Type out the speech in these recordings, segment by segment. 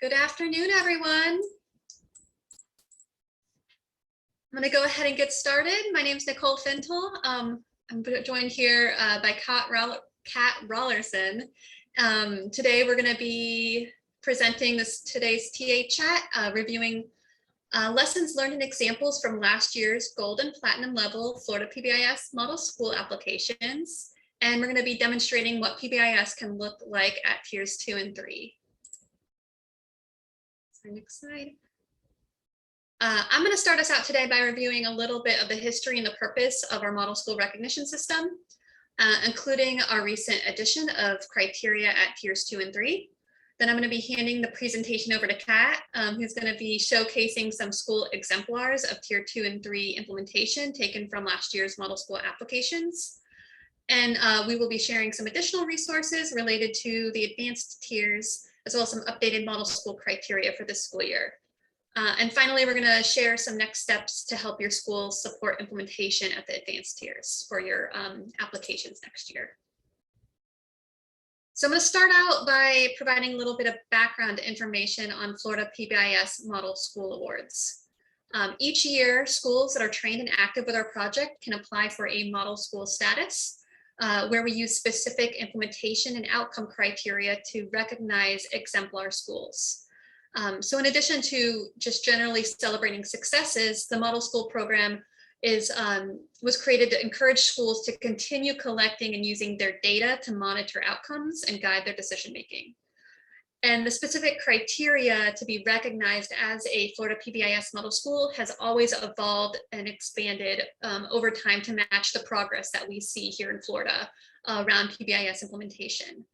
Good afternoon, everyone. I'm going to go ahead and get started. My name is Nicole Fintel. I'm joined here by Kat Rollerson. Today, we're going to be presenting today's TA chat, reviewing lessons learned and examples from last year's gold and platinum level Florida PBIS model school applications. And we're going to be demonstrating what PBIS can look like at tiers 2 and 3. Next slide. I'm going to start us out today by reviewing a little bit of the history and the purpose of our model school recognition system, including our recent addition of criteria at tiers 2 and 3. Then I'm going to be handing the presentation over to Kat, who's going to be showcasing some school exemplars of tier 2 and 3 implementation taken from last year's model school applications. And we will be sharing some additional resources related to the advanced tiers, as well as some updated model school criteria for this school year. And finally, we're going to share some next steps to help your school support implementation at the advanced tiers for your applications next year. So I'm going to start out by providing a little bit of background information on Florida PBIS Model School Awards. Each year, schools that are trained and active with our project can apply for a model school status, where we use specific implementation and outcome criteria to recognize exemplar schools. So in addition to just generally celebrating successes, the model school program was created to encourage schools to continue collecting and using their data to monitor outcomes and guide their decision making. And the specific criteria to be recognized as a Florida PBIS model school has always evolved and expanded over time to match the progress that we see here in Florida around PBIS implementation,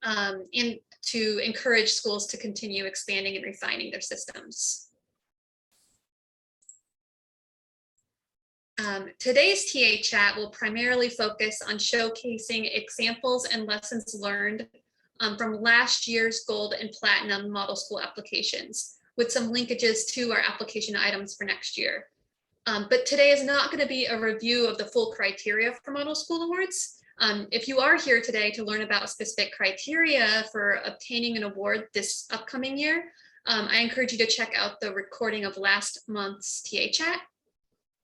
and to encourage schools to continue expanding and refining their systems. Today's TA chat will primarily focus on showcasing examples and lessons learned from last year's gold and platinum model school applications, with some linkages to our application items for next year. But today is not going to be a review of the full criteria for model school awards. If you are here today to learn about specific criteria for obtaining an award this upcoming year, I encourage you to check out the recording of last month's TA chat,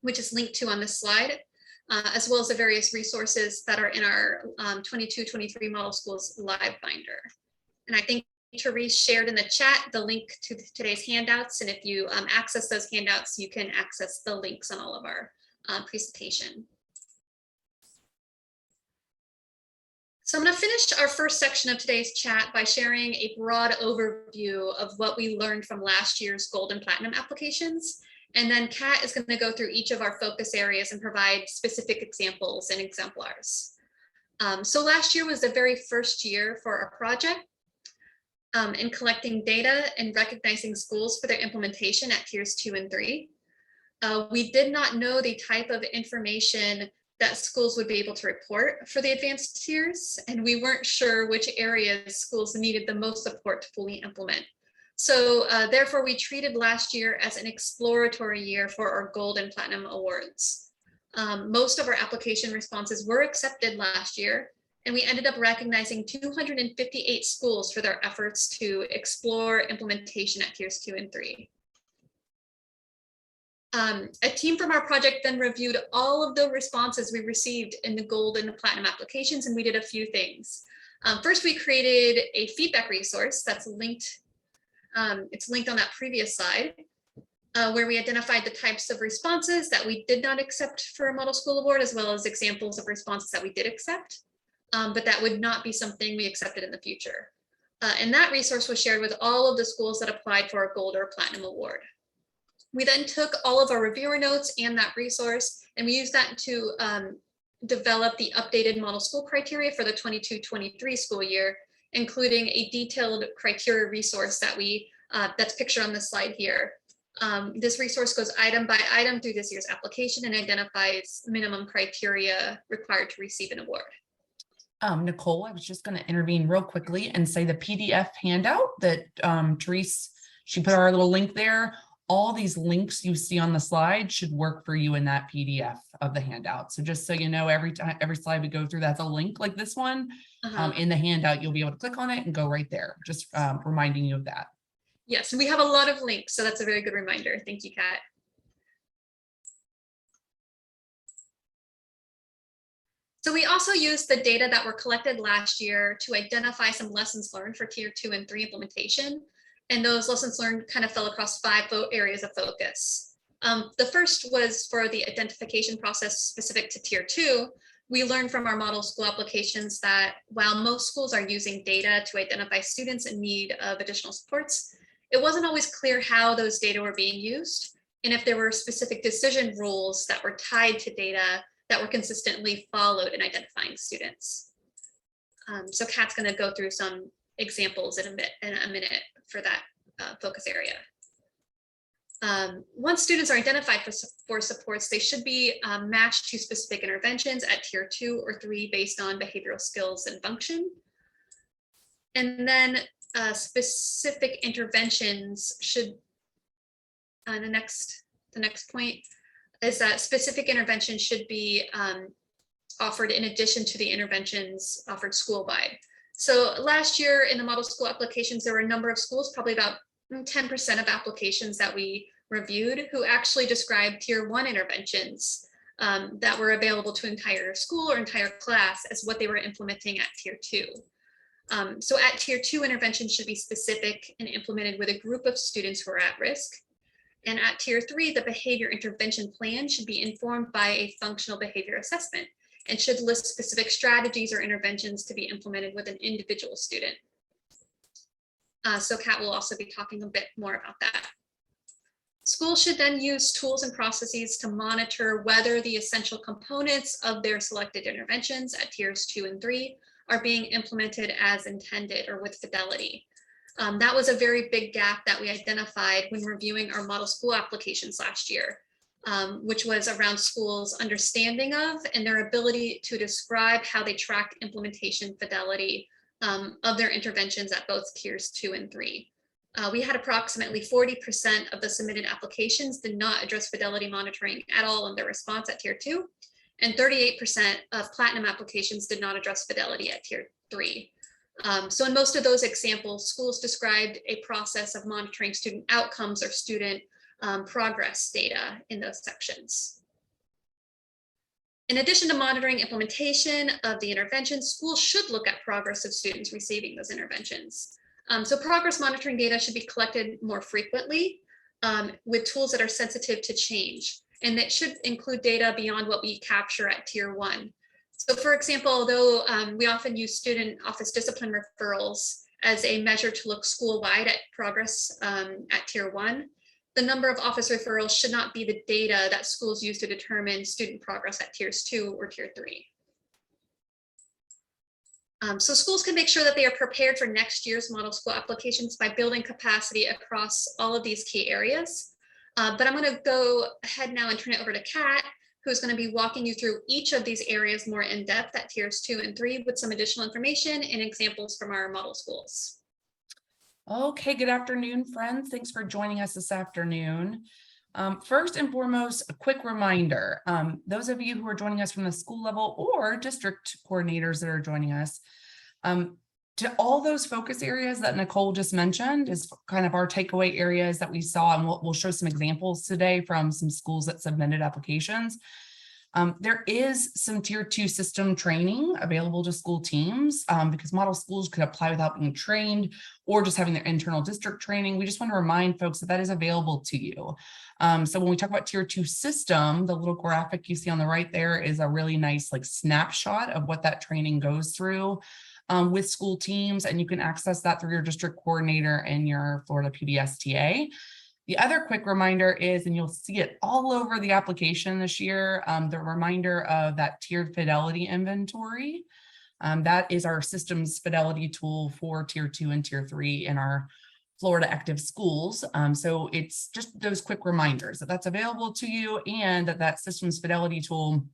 which is linked to on this slide, as well as the various resources that are in our 22-23 Model Schools Live Binder. And I think Therese shared in the chat the link to today's handouts, and if you access those handouts, you can access the links on all of our presentation. So I'm going to finish our first section of today's chat by sharing a broad overview of what we learned from last year's gold and platinum applications. And then Kat is going to go through each of our focus areas and provide specific examples and exemplars. So last year was the very first year for our project in collecting data and recognizing schools for their implementation at tiers 2 and 3. We did not know the type of information that schools would be able to report for the advanced tiers, and we weren't sure which areas schools needed the most support to fully implement. So therefore, we treated last year as an exploratory year for our gold and platinum awards. Most of our application responses were accepted last year, and we ended up recognizing 258 schools for their efforts to explore implementation at tiers 2 and 3. A team from our project then reviewed all of the responses we received in the gold and the platinum applications, and we did a few things. First, we created a feedback resource that's linked. It's linked on that previous slide, where we identified the types of responses that we did not accept for a model school award, as well as examples of responses that we did accept, but that would not be something we accepted in the future. And that resource was shared with all of the schools that applied for a gold or platinum award. We then took all of our reviewer notes and that resource, and we used that to develop the updated model school criteria for the 22-23 school year, including a detailed criteria resource that that's pictured on this slide here. This resource goes item by item through this year's application and identifies minimum criteria required to receive an award. Nicole, I was just going to intervene real quickly and say the PDF handout that Therese, she put our little link there. All these links you see on the slide should work for you in that PDF of the handout. So just so you know, every slide we go through, that's a link like this one. In the handout, you'll be able to click on it and go right there. Just reminding you of that. Yes, and we have a lot of links, so that's a very good reminder. Thank you, Kat. So we also used the data that were collected last year to identify some lessons learned for Tier 2 and 3 implementation. And those lessons learned kind of fell across 5 areas of focus. The first was for the identification process specific to Tier 2. We learned from our model school applications that while most schools are using data to identify students in need of additional supports, it wasn't always clear how those data were being used and if there were specific decision rules that were tied to data that were consistently followed in identifying students. So Kat's going to go through some examples in a minute for that focus area. Once students are identified for supports, they should be matched to specific interventions at Tier 2 or 3 based on behavioral skills and function. And then specific interventions should, the next point is that specific intervention should be offered in addition to the interventions offered school-wide. So last year in the model school applications, there were a number of schools, probably about 10% of applications that we reviewed, who actually described Tier 1 interventions that were available to entire school or entire class as what they were implementing at Tier 2. So at Tier 2, interventions should be specific and implemented with a group of students who are at risk. And at Tier 3, the behavior intervention plan should be informed by a functional behavior assessment and should list specific strategies or interventions to be implemented with an individual student. So Kat will also be talking a bit more about that. Schools should then use tools and processes to monitor whether the essential components of their selected interventions at Tiers 2 and 3 are being implemented as intended or with fidelity. That was a very big gap that we identified when reviewing our model school applications last year, which was around schools' understanding of and their ability to describe how they track implementation fidelity of their interventions at both Tiers 2 and 3. We had approximately 40% of the submitted applications did not address fidelity monitoring at all in their response at Tier 2, and 38% of platinum applications did not address fidelity at Tier 3. So in most of those examples, schools described a process of monitoring student outcomes or student progress data in those sections. In addition to monitoring implementation of the intervention, schools should look at progress of students receiving those interventions. So progress monitoring data should be collected more frequently with tools that are sensitive to change. And that should include data beyond what we capture at Tier 1. So for example, although we often use student office discipline referrals as a measure to look school-wide at progress at Tier 1, the number of office referrals should not be the data that schools use to determine student progress at Tiers 2 or Tier 3. So schools can make sure that they are prepared for next year's model school applications by building capacity across all of these key areas. But I'm going to go ahead now and turn it over to Kat, who's going to be walking you through each of these areas more in depth at Tiers 2 and 3 with some additional information and examples from our model schools. Okay, good afternoon, friends. Thanks for joining us this afternoon. First and foremost, a quick reminder, those of you who are joining us from the school level or district coordinators that are joining us, to all those focus areas that Nicole just mentioned is kind of our takeaway areas that we saw, and we'll show some examples today from some schools that submitted applications. There is some Tier 2 system training available to school teams because model schools could apply without being trained or just having their internal district training. We just want to remind folks that that is available to you. So when we talk about Tier 2 system, the little graphic you see on the right there is a really nice like snapshot of what that training goes through with school teams, and you can access that through your district coordinator and your Florida PDSTA. The other quick reminder is, and you'll see it all over the application this year, the reminder of that tiered fidelity inventory. That is our systems fidelity tool for Tier 2 and Tier 3 in our Florida active schools. So it's just those quick reminders that that's available to you, and that systems fidelity tool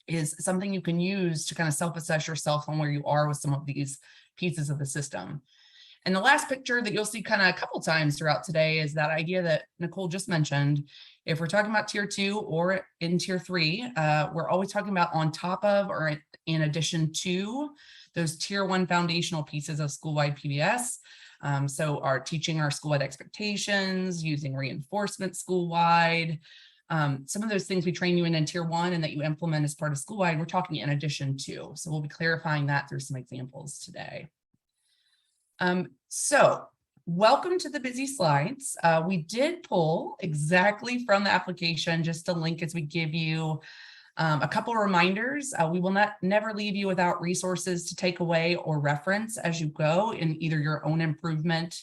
is something you can use to kind of self-assess yourself on where you are with some of these pieces of the system. And the last picture that you'll see kind of a couple times throughout today is that idea that Nicole just mentioned. If we're talking about Tier 2 or in Tier 3, we're always talking about on top of or in addition to those Tier 1 foundational pieces of school-wide PBS. So our teaching our school-wide expectations, using reinforcement school-wide, some of those things we train you in tier 1 and that you implement as part of school-wide, we're talking in addition to. So we'll be clarifying that through some examples today. So welcome to the busy slides. We did pull exactly from the application, just a link as we give you a couple of reminders. We will never leave you without resources to take away or reference as you go in either your own improvement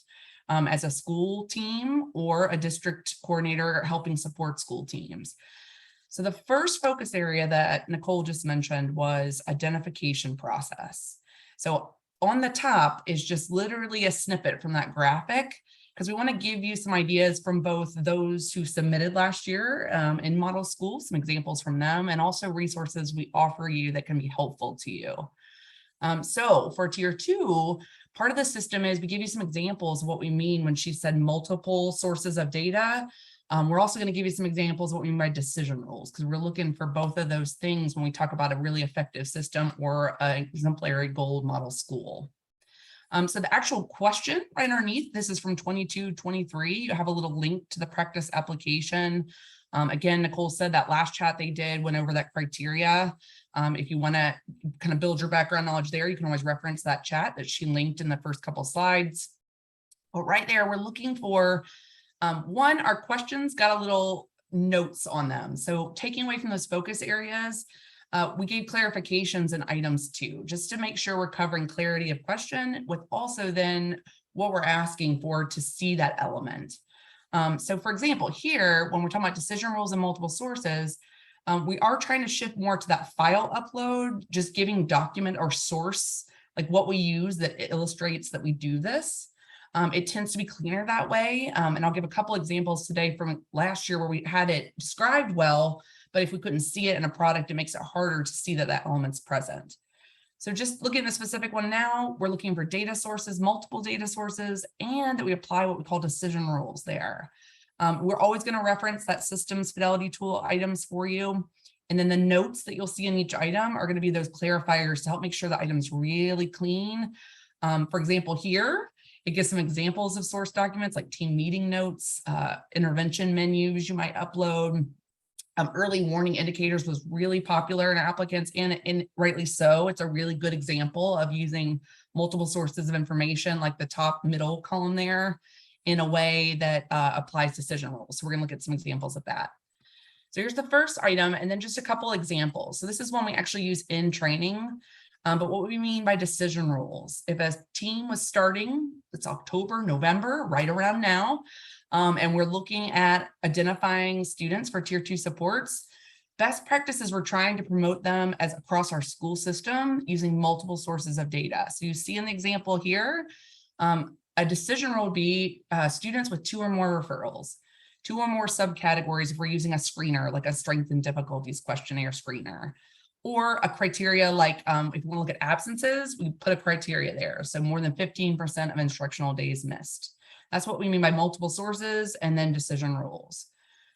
as a school team or a district coordinator helping support school teams. So the first focus area that Nicole just mentioned was identification process. So on the top is just literally a snippet from that graphic, because we want to give you some ideas from both those who submitted last year in model schools, some examples from them, and also resources we offer you that can be helpful to you. So for tier 2, part of the system is we give you some examples of what we mean when she said multiple sources of data. We're also going to give you some examples of what we mean by decision rules, because we're looking for both of those things when we talk about a really effective system or an exemplary gold model school. So the actual question right underneath, this is from 22-23. You have a little link to the practice application. Again, Nicole said that last chat they did went over that criteria. If you want to kind of build your background knowledge there, you can always reference that chat that she linked in the first couple slides. But right there, we're looking for one, our questions got a little notes on them. So taking away from those focus areas, we gave clarifications and items too, just to make sure we're covering clarity of question with also then what we're asking for to see that element. So for example, here, when we're talking about decision rules and multiple sources, we are trying to shift more to that file upload, just giving document or source, like what we use that illustrates that we do this. It tends to be cleaner that way. And I'll give a couple examples today from last year where we had it described well, but if we couldn't see it in a product, it makes it harder to see that that element's present. So just looking at the specific one now, we're looking for data sources, multiple data sources, and that we apply what we call decision rules there. We're always going to reference that systems fidelity tool items for you. And then the notes that you'll see in each item are going to be those clarifiers to help make sure the item's really clean. For example, here, it gives some examples of source documents like team meeting notes, intervention menus you might upload. Early warning indicators was really popular in applicants, and rightly so. It's a really good example of using multiple sources of information, like the top middle column there, in a way that applies decision rules. So we're gonna look at some examples of that. So here's the first item, and then just a couple examples. So this is one we actually use in training, but what we mean by decision rules. If a team was starting, it's October, November, right around now, and we're looking at identifying students for tier 2 supports, best practices, we're trying to promote them as across our school system using multiple sources of data. So you see in the example here, a decision rule would be students with 2 or more referrals, 2 or more subcategories if we're using a screener, like a strength and difficulties questionnaire screener, or a criteria like if we want to look at absences, we put a criteria there. So more than 15% of instructional days missed. That's what we mean by multiple sources and then decision rules.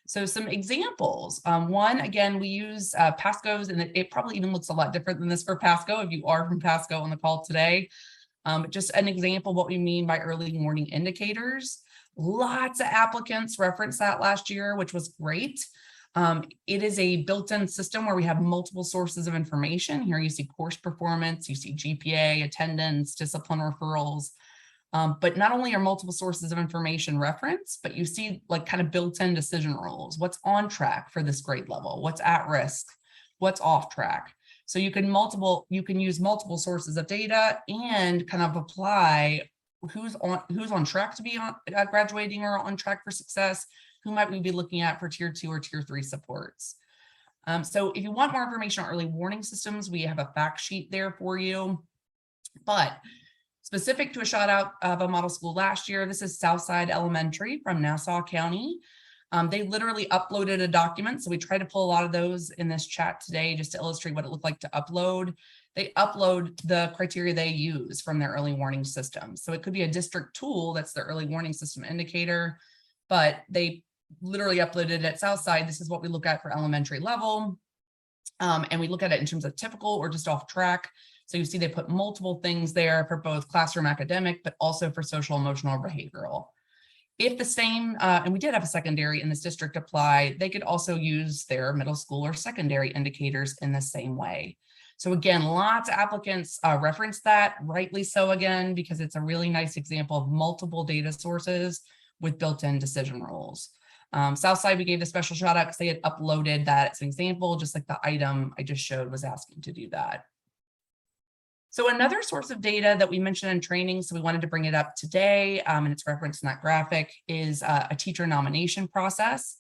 So some examples. One, again, we use Pasco's, and it probably even looks a lot different than this for Pasco if you are from Pasco on the call today. Just an example of what we mean by early warning indicators. Lots of applicants referenced that last year, which was great. It is a built-in system where we have multiple sources of information. Here you see course performance, you see GPA, attendance, discipline referrals. But not only are multiple sources of information referenced, but you see like kind of built-in decision rules. What's on track for this grade level? What's at risk? What's off track? So you can use multiple sources of data and kind of apply who's on track to be graduating or on track for success. Who might we be looking at for tier 2 or tier 3 supports? So if you want more information on early warning systems, we have a fact sheet there for you. But specific to a shout out of a model school last year, this is Southside Elementary from Nassau County. They literally uploaded a document. So we try to pull a lot of those in this chat today just to illustrate what it looked like to upload. They upload the criteria they use from their early warning system. So it could be a district tool that's the early warning system indicator, but they literally uploaded at Southside. This is what we look at for elementary level. And we look at it in terms of typical or just off track. So you see they put multiple things there for both classroom academic, but also for social, emotional, or behavioral. If the same, and we did have a secondary in this district apply, they could also use their middle school or secondary indicators in the same way. So again, lots of applicants reference that, rightly so again, because it's a really nice example of multiple data sources with built-in decision rules. Southside, we gave the special shout out because they had uploaded that as an example, just like the item I just showed was asking to do that. So another source of data that we mentioned in training, so we wanted to bring it up today, and it's referenced in that graphic, is a teacher nomination process.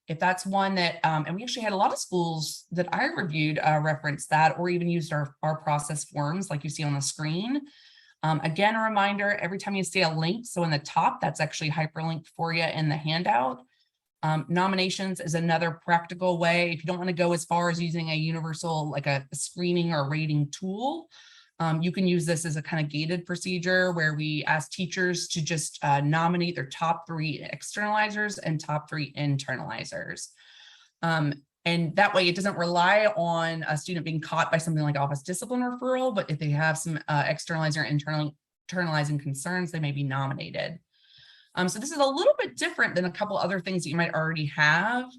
If that's one that, and we actually had a lot of schools that I reviewed reference that, or even used our process forms like you see on the screen. Again, a reminder, every time you see a link, so in the top, that's actually hyperlinked for you in the handout. Nominations is another practical way. If you don't want to go as far as using a universal, like a screening or rating tool, you can use this as a kind of gated procedure where we ask teachers to just nominate their top 3 externalizers and top 3 internalizers. And that way it doesn't rely on a student being caught by something like office discipline referral, but if they have some externalizer internalizing concerns, they may be nominated. So this is a little bit different than a couple other things that you might already have.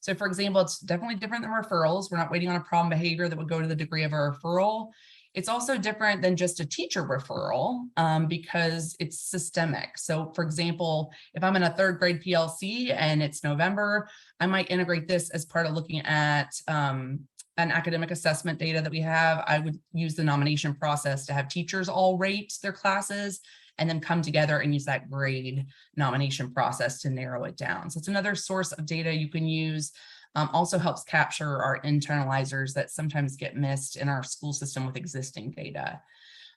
So for example, it's definitely different than referrals. We're not waiting on a problem behavior that would go to the degree of a referral. It's also different than just a teacher referral because it's systemic. So for example, if I'm in a 3rd grade PLC and it's November, I might integrate this as part of looking at an academic assessment data that we have. I would use the nomination process to have teachers all rate their classes and then come together and use that grade nomination process to narrow it down. So it's another source of data you can use. Also helps capture our internalizers that sometimes get missed in our school system with existing data.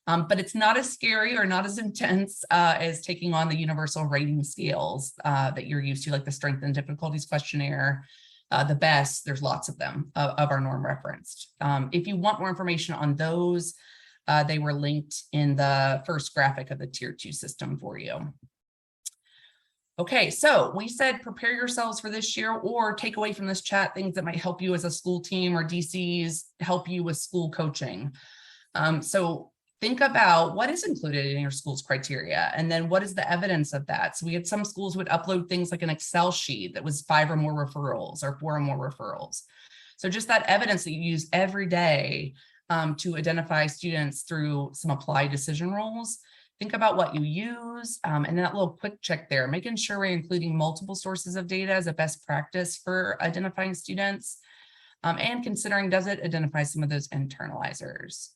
But it's not as scary or not as intense as taking on the universal rating scales that you're used to, like the strength and difficulties questionnaire, the BEST, there's lots of them of our norm referenced. If you want more information on those, they were linked in the first graphic of the tier 2 system for you. Okay, so we said prepare yourselves for this year or take away from this chat things that might help you as a school team or DCs, help you with school coaching. So think about what is included in your school's criteria and then what is the evidence of that. So we had some schools would upload things like an Excel sheet that was 5 or more referrals or 4 or more referrals. So just that evidence that you use every day to identify students through some applied decision rules. Think about what you use and that little quick check there, making sure we're including multiple sources of data as a best practice for identifying students and considering, does it identify some of those internalizers?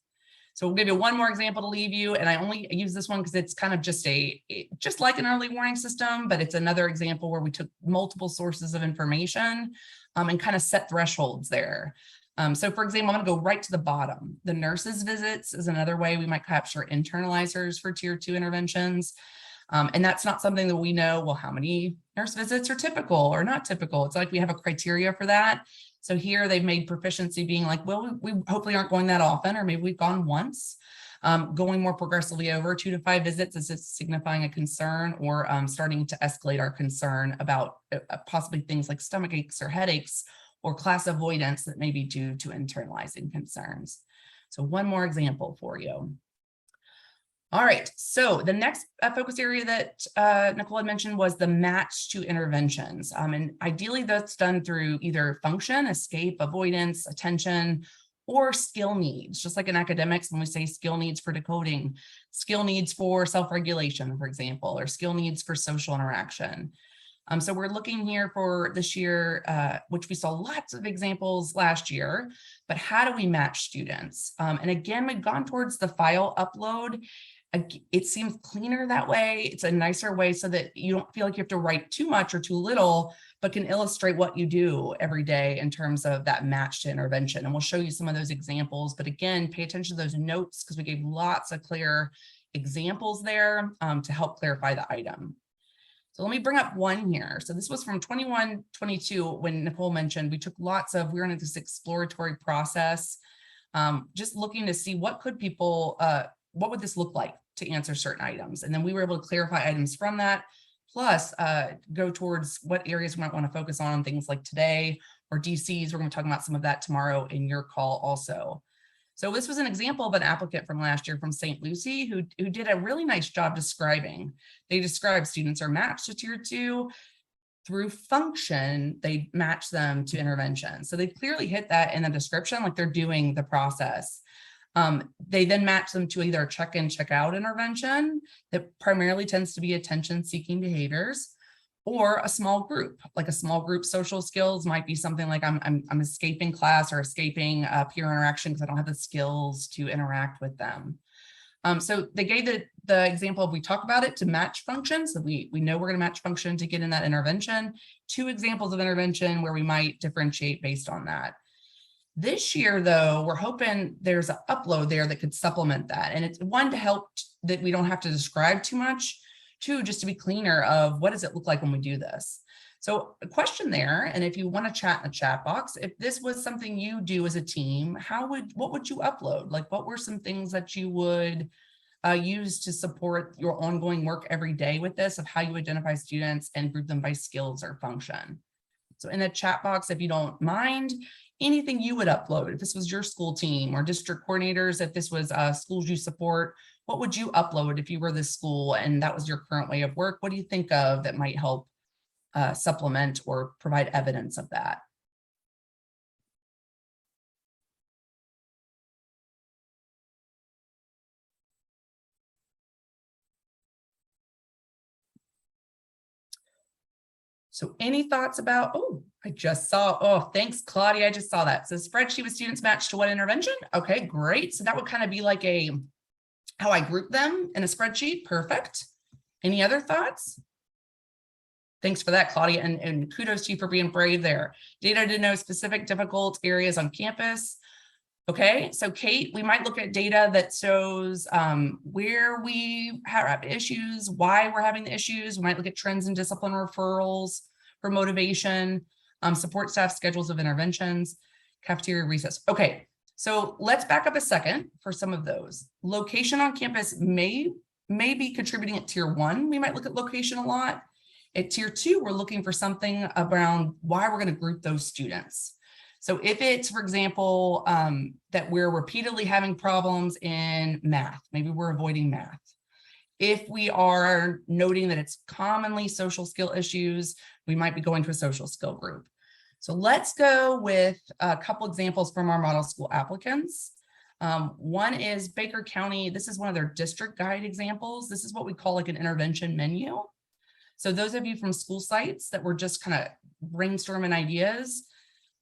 So we'll give you one more example to leave you. And I only use this one because it's kind of just like an early warning system, but it's another example where we took multiple sources of information and kind of set thresholds there. So for example, I'm going to go right to the bottom. The nurses visits is another way we might capture internalizers for tier 2 interventions. And that's not something that we know, well, how many nurse visits are typical or not typical. It's like we have a criteria for that. So here they've made proficiency being like, well, we hopefully aren't going that often, or maybe we've gone once. Going more progressively over 2 to 5 visits is it's signifying a concern or starting to escalate our concern about possibly things like stomach aches or headaches or class avoidance that may be due to internalizing concerns. So one more example for you. All right, so the next focus area that Nicole had mentioned was the match to interventions. And ideally that's done through either function, escape, avoidance, attention, or skill needs. Just like in academics, when we say skill needs for decoding, skill needs for self-regulation, for example, or skill needs for social interaction. So we're looking here for this year, which we saw lots of examples last year, but how do we match students? And again, we've gone towards the file upload. It seems cleaner that way. It's a nicer way so that you don't feel like you have to write too much or too little, but can illustrate what you do every day in terms of that match to intervention. And we'll show you some of those examples, but again, pay attention to those notes because we gave lots of clear examples there to help clarify the item. So let me bring up one here. So this was from 21-22 when Nicole mentioned we took we were in this exploratory process, just looking to see what could people, what would this look like to answer certain items. And then we were able to clarify items from that, plus go towards what areas we might want to focus on, things like today or DCs. We're going to talk about some of that tomorrow in your call also. So this was an example of an applicant from last year from St. Lucie who did a really nice job describing. They described students are matched to tier 2. Through function, they match them to intervention. So they clearly hit that in the description, like they're doing the process. They then match them to either a check-in, check-out intervention that primarily tends to be attention-seeking behaviors, or a small group, like a small group social skills might be something like I'm escaping class or escaping peer interaction because I don't have the skills to interact with them. So they gave the example of we talk about it to match function. So we know we're going to match function to get in that intervention. 2 examples of intervention where we might differentiate based on that. This year, though, we're hoping there's an upload there that could supplement that. And it's one to help that we don't have to describe too much. 2, just to be cleaner of what does it look like when we do this. So a question there, and if you want to chat in the chat box, if this was something you do as a team, what would you upload? Like what were some things that you would use to support your ongoing work every day with this, of how you identify students and group them by skills or function? So in the chat box, if you don't mind, anything you would upload, if this was your school team or district coordinators, if this was schools you support, what would you upload if you were this school and that was your current way of work? What do you think of that might help supplement or provide evidence of that? So any thoughts about, I just saw, thanks, Claudia. I just saw that. So spreadsheet with students matched to what intervention? Okay, great. So that would kind of be like how I group them in a spreadsheet. Perfect. Any other thoughts? Thanks for that, Claudia, and kudos to you for being brave there. Data to know specific difficult areas on campus. Okay, so Kate, we might look at data that shows where we have issues, why we're having the issues. We might look at trends in discipline referrals for motivation, support staff schedules of interventions, cafeteria recess. Okay, so let's back up a second for some of those. Location on campus may be contributing at tier 1. We might look at location a lot. At tier 2, we're looking for something around why we're going to group those students. So if it's, for example, that we're repeatedly having problems in math, maybe we're avoiding math. If we are noting that it's commonly social skill issues, we might be going to a social skill group. So let's go with a couple examples from our model school applicants. One is Baker County. This is one of their district guide examples. This is what we call like an intervention menu. So those of you from school sites that were just kind of brainstorming ideas,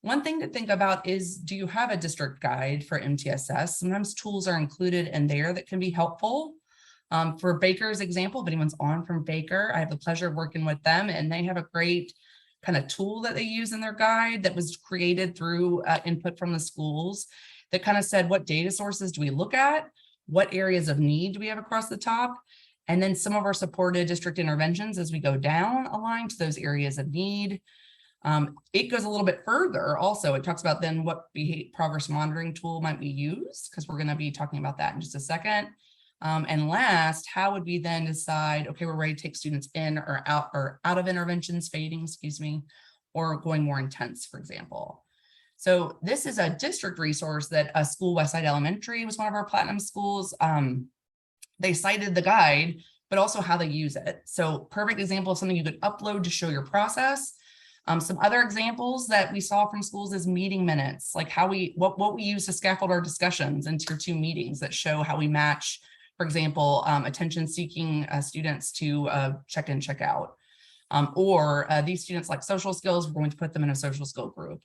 one thing to think about is, do you have a district guide for MTSS? Sometimes tools are included in there that can be helpful. For Baker's example, if anyone's on from Baker, I have the pleasure of working with them, and they have a great kind of tool that they use in their guide that was created through input from the schools that kind of said, what data sources do we look at? What areas of need do we have across the top? And then some of our supported district interventions as we go down align to those areas of need. It goes a little bit further. Also, it talks about then what progress monitoring tool might we use, because we're going to be talking about that in just a second. And last, how would we then decide, okay, we're ready to take students in or out of interventions, fading, or going more intense, for example. So this is a district resource that a school, Westside Elementary, was one of our platinum schools. They cited the guide, but also how they use it. So perfect example of something you could upload to show your process. Some other examples that we saw from schools is meeting minutes, like what we use to scaffold our discussions in tier 2 meetings that show how we match, for example, attention-seeking students to check-in, check-out. Or these students like social skills, we're going to put them in a social skill group.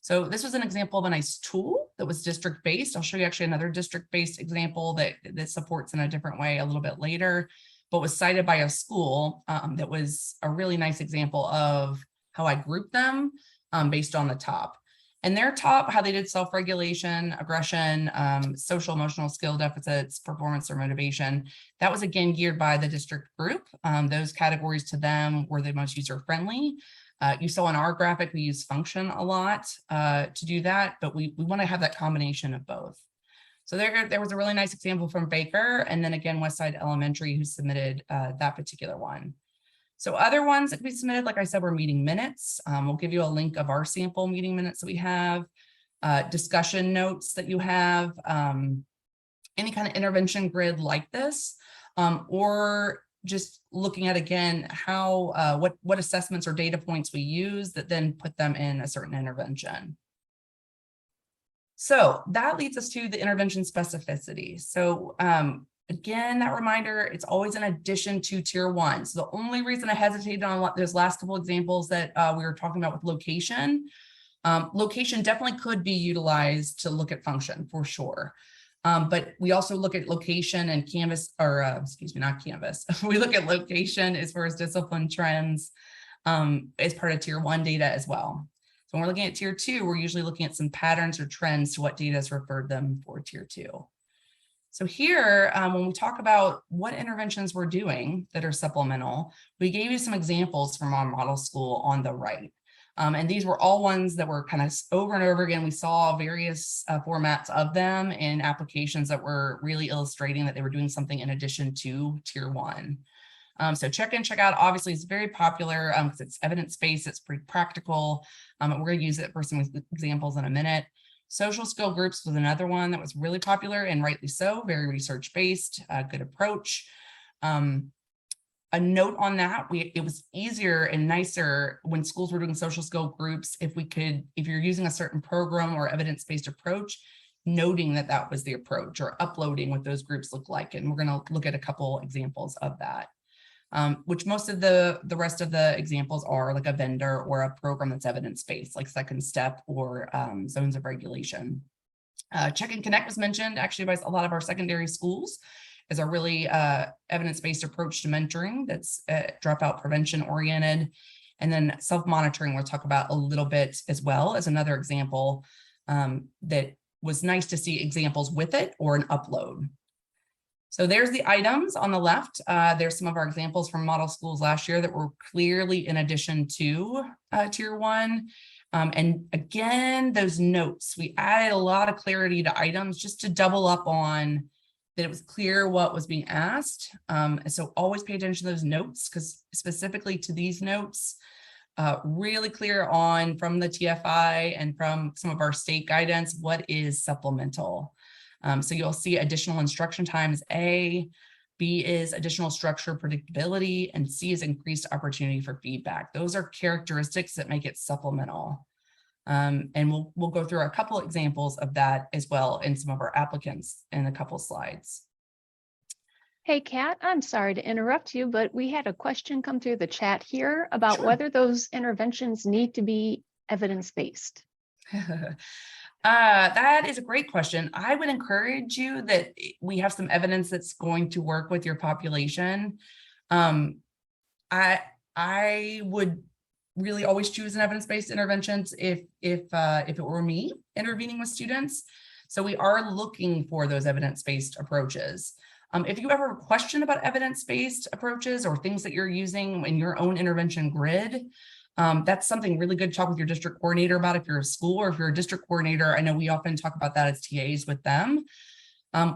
So this was an example of a nice tool that was district-based. I'll show you actually another district-based example that supports in a different way a little bit later, but was cited by a school that was a really nice example of how I grouped them based on the top. And their top, how they did self-regulation, aggression, social emotional skill deficits, performance or motivation. That was again geared by the district group. Those categories to them were the most user-friendly. You saw in our graphic, we use function a lot to do that, but we want to have that combination of both. So there was a really nice example from Baker, and then again, Westside Elementary, who submitted that particular one. So other ones that can be submitted, like I said, were meeting minutes. We'll give you a link of our sample meeting minutes that we have. discussion notes that you have, any kind of intervention grid like this, or just looking at, again, how what assessments or data points we use that then put them in a certain intervention. So that leads us to the intervention specificity. So again, that reminder, it's always in addition to tier 1. So the only reason I hesitated on those last couple examples that we were talking about with location, location definitely could be utilized to look at function for sure. But we also look at location and Canvas, or excuse me, not Canvas. We look at location as far as discipline trends as part of tier 1 data as well. So when we're looking at tier 2, we're usually looking at some patterns or trends to what data has referred them for tier 2. So here, when we talk about what interventions we're doing that are supplemental, we gave you some examples from our model school on the right. And these were all ones that were kind of over and over again. We saw various formats of them in applications that were really illustrating that they were doing something in addition to tier 1. So check in, check out, obviously it's very popular because it's evidence-based, it's pretty practical. And we're going to use it for some examples in a minute. Social skill groups was another one that was really popular, and rightly so, very research-based, good approach. A note on that, it was easier and nicer when schools were doing social skill groups if you're using a certain program or evidence-based approach, noting that that was the approach or uploading what those groups look like. And we're going to look at a couple examples of that. Which most of the rest of the examples are like a vendor or a program that's evidence-based, like Second Step or zones of regulation. Check and Connect was mentioned actually by a lot of our secondary schools as a really evidence-based approach to mentoring that's dropout prevention oriented. And then self-monitoring we'll talk about a little bit as well as another example that was nice to see examples with it or an upload. So there's the items on the left. There's some of our examples from model schools last year that were clearly in addition to tier 1. And again, those notes, we added a lot of clarity to items just to double up on that it was clear what was being asked. And so always pay attention to those notes, because specifically to these notes, really clear on from the TFI and from some of our state guidance, what is supplemental. So you'll see additional instruction times A, B is additional structure predictability, and C is increased opportunity for feedback. Those are characteristics that make it supplemental. And we'll go through a couple examples of that as well in some of our applicants in a couple slides. Hey, Kat, I'm sorry to interrupt you, but we had a question come through the chat here about whether those interventions need to be evidence-based. That is a great question. I would encourage you that we have some evidence that's going to work with your population. I would really always choose an evidence-based interventions if it were me intervening with students. So we are looking for those evidence-based approaches. If you ever question about evidence-based approaches or things that you're using in your own intervention grid, that's something really good to talk with your district coordinator about if you're a school, or if you're a district coordinator. I know we often talk about that as TAs with them.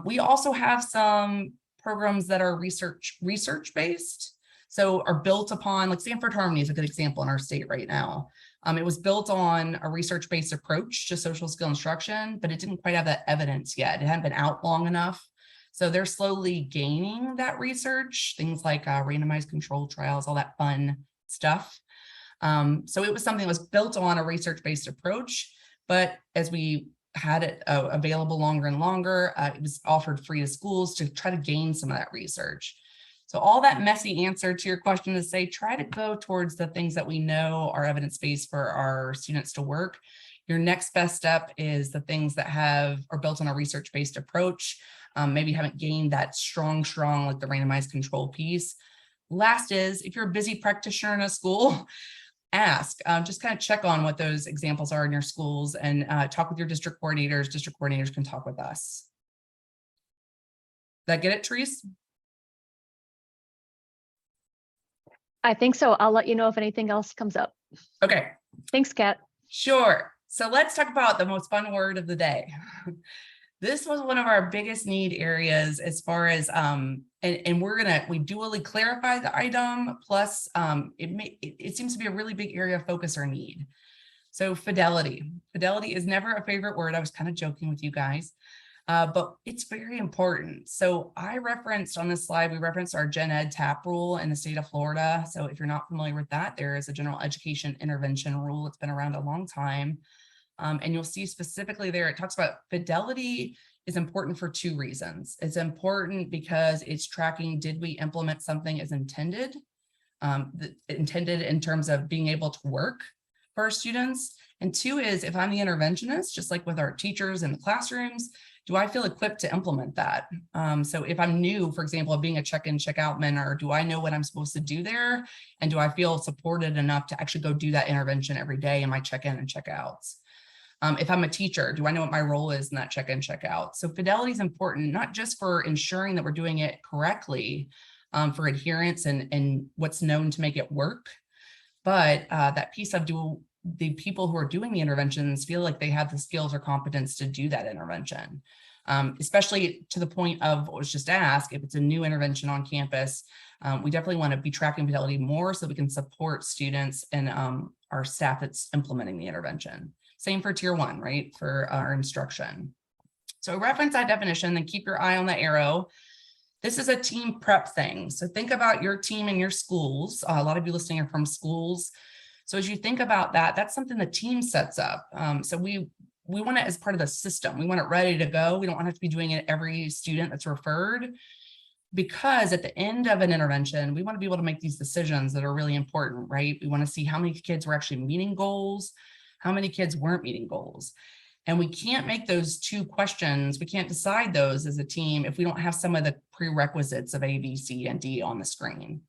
We also have some programs that are research-based, so are built upon, like Sanford Harmony is a good example in our state right now. It was built on a research-based approach to social skill instruction, but it didn't quite have that evidence yet. It hadn't been out long enough. So they're slowly gaining that research, things like randomized control trials, all that fun stuff. So it was something that was built on a research-based approach, but as we had it available longer and longer, it was offered free to schools to try to gain some of that research. So all that messy answer to your question is say, try to go towards the things that we know are evidence-based for our students to work. Your next best step is the things that are built on a research-based approach. Maybe haven't gained that strong, like the randomized control piece. Last is, if you're a busy practitioner in a school, ask, just kind of check on what those examples are in your schools and talk with your district coordinators. District coordinators can talk with us. Did I get it, Therese? I think so. I'll let you know if anything else comes up. Okay. Thanks, Kat. Sure. So let's talk about the most fun word of the day. This was one of our biggest need areas as far as, and we dually clarify the item, plus it seems to be a really big area of focus or need. So fidelity. Fidelity is never a favorite word. I was kind of joking with you guys, but it's very important. So I referenced on this slide, we referenced our Gen Ed TAP rule in the state of Florida. So if you're not familiar with that, there is a general education intervention rule. It's been around a long time. And you'll see specifically there, it talks about fidelity is important for two reasons. It's important because it's tracking, did we implement something as intended? Intended in terms of being able to work for our students. And two is, if I'm the interventionist, just like with our teachers in the classrooms, do I feel equipped to implement that? So if I'm new, for example, of being a check-in, check-out mentor, do I know what I'm supposed to do there? And do I feel supported enough to actually go do that intervention every day in my check-in and check-outs? If I'm a teacher, do I know what my role is in that check-in, check-out? So fidelity is important, not just for ensuring that we're doing it correctly, for adherence and what's known to make it work, but that piece of do the people who are doing the interventions feel like they have the skills or competence to do that intervention, especially to the point of what was just asked, if it's a new intervention on campus, we definitely want to be tracking fidelity more so we can support students and our staff that's implementing the intervention. Same for tier 1, right, for our instruction. So reference that definition, then keep your eye on the arrow. This is a team prep thing. So think about your team and your schools. A lot of you listening are from schools. So as you think about that, that's something the team sets up. So we want it as part of the system. We want it ready to go. We don't want to have to be doing it every student that's referred, because at the end of an intervention, we want to be able to make these decisions that are really important, right? We want to see how many kids were actually meeting goals, how many kids weren't meeting goals. And we can't make those two questions, we can't decide those as a team if we don't have some of the prerequisites of A, B, C, and D on the screen.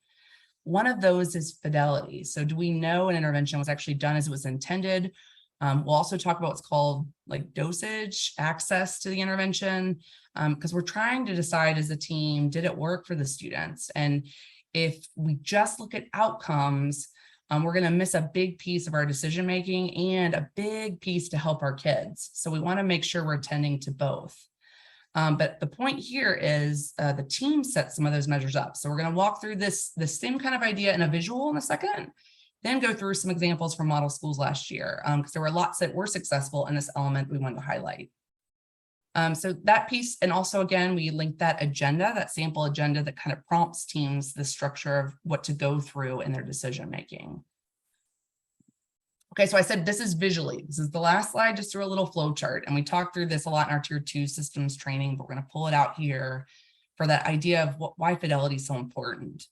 One of those is fidelity. So do we know an intervention was actually done as it was intended? We'll also talk about what's called like dosage, access to the intervention, because we're trying to decide as a team, did it work for the students? And if we just look at outcomes, we're going to miss a big piece of our decision-making and a big piece to help our kids. So we want to make sure we're attending to both. But the point here is the team sets some of those measures up. So we're going to walk through the same kind of idea in a visual in a second, then go through some examples from model schools last year, because there were lots that were successful in this element we wanted to highlight. So that piece, and also again, we linked that agenda, that sample agenda that kind of prompts teams the structure of what to go through in their decision making. Okay, so I said this is visually. This is the last slide, just through a little flow chart, and we talked through this a lot in our tier 2 systems training, but we're going to pull it out here for that idea of why fidelity is so important.